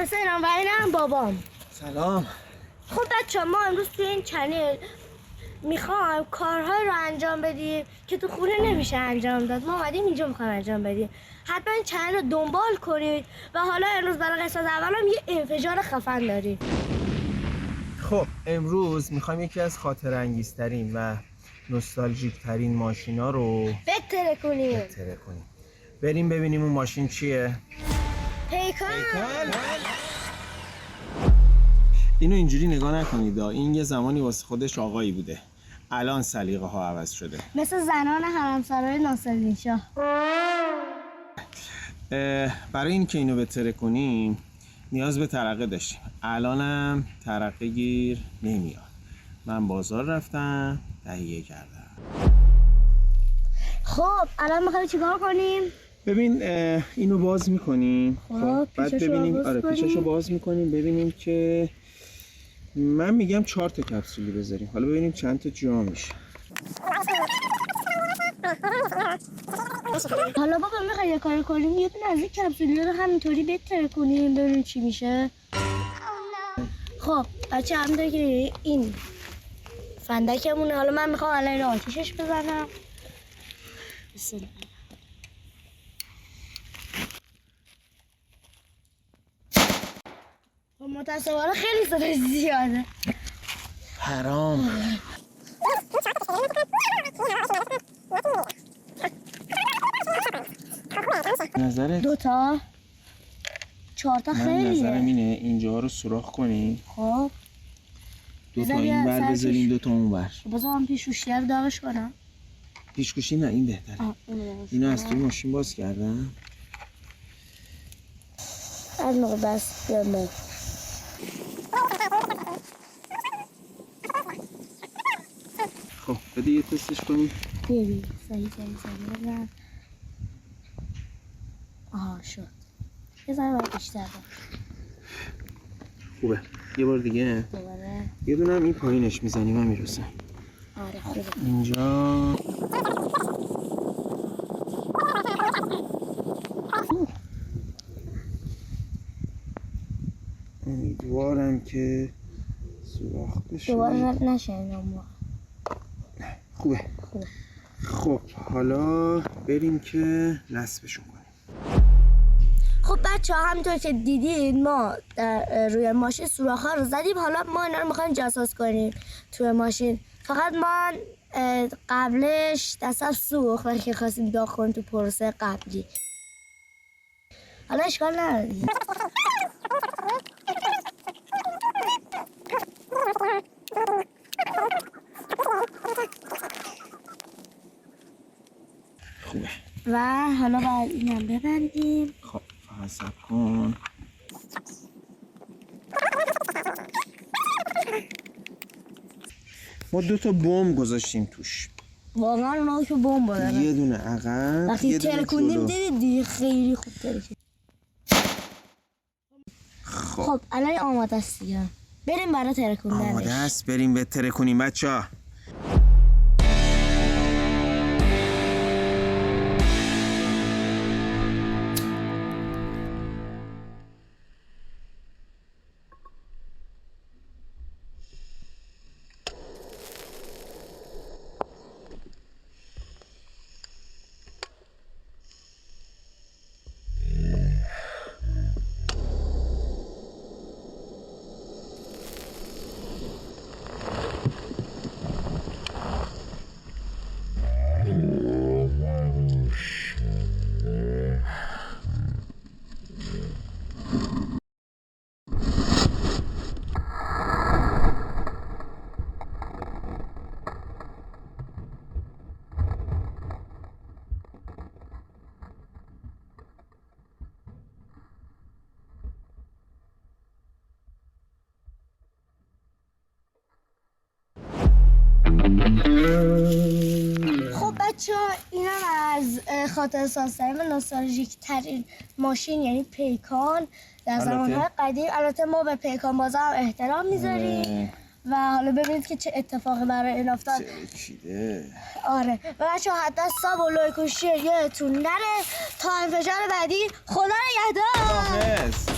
حسینم و اینم بابام. سلام. خب بچه ما امروز توی این چنل میخوایم کارهای رو انجام بدیم که تو خونه نمیشه انجام داد. ما اومدیم اینجا میخوایم انجام بدیم. حتما این چنل رو دنبال کنید و حالا امروز برای قسمت اولم یه انفجار خفن داریم. خب امروز میخوایم یکی از خاطر انگیزترین و نوستالژیک ترین ماشینا رو بهتره کنیم. بریم ببینیم اون ماشین چیه. پیکان. اینو اینجوری نگاه نکنید، این یه زمانی واسه خودش آقایی بوده، الان سلیقه ها عوض شده، مثل زنان حرمسرای ناصرالدین شاه. برای این که اینو بهتره کنیم نیاز به ترقه داشتیم. الانم ترقه گیر نمیاد. من بازار رفتم تهیه کردم. خب الان میخوایم چیکار کنیم؟ ببین اینو باز میکنیم. خب بعد ببینیم پیچشو باز میکنیم ببینیم که من میگم 4 تا کپسولی بذاریم. حالا ببینیم چند تا جا میشه. حالا بابا میخوای یه کار کنیم، یه دونه از این کپسولی رو همینطوری بهتره کنیم ببینیم چی میشه. خب بچه همینطور که این فندکمونه. حالا من میخوام الان این آتیشش بزنم. بسم الله. متاسفانه خیلی صداش زیاده. حرام. نظرت؟ 2 تا 4 تا خیلیه. نظرم اینه اینجا رو سوراخ کنیم. خب 2 تا این ور بذاریم 2 تا اون ور. بذار من پیشگوشی رو داغش کنم. پیشگوشی نه این بهتره. اینو از توی ماشین باز کردم. از موقع بس بیام. خب بده یه تستش کنیم. ببین صحیح بزن. آها شد. یه ذره باید بیشتر باید. خوبه. یه بار دیگه دوباره. یه دونه هم این پایینش میزنیم هم میرسه. آره خوبه. اینجا امیدوارم که سوراخ بشه. دوباره نشه اینا. خوبه. خب حالا بریم که نصبشون کنیم. خب بچه ها همینطور که دیدید ما در روی ماشین سوراخ ها رو زدیم. حالا ما اینا رو میخوایم جاساز کنیم توی ماشین. فقط من قبلش دستم سوخت وقتی که خواستیم داغ کنیم تو پروسه قبلی. حالا اشکال نداره دیگه. خوبه. و حالا باید اینم ببندیم. خب فقط صبر کن. ما 2 تا بمب گذاشتیم توش. واقعا اونا که بمب دارن. یه دونه عقب وقتی ترکوندیم دیدید دیگه خیلی خوب ترکید. خب الان آماده است دیگه. بریم برای ترکوندنش. آماده است بریم به ترکونیم بچه‌ها. خب بچه ها این هم از خاطر سازترین و نوستالژیک ترین ماشین یعنی پیکان در زمانهای قدیم. البته ما به پیکان باز هم احترام میذاریم و حالا ببینید که چه اتفاقی برای این افتاد. آره و بچه ها حتی ساب و لایک و شیر یادتون نره تا انفجار بعدی. خدا نگهدار.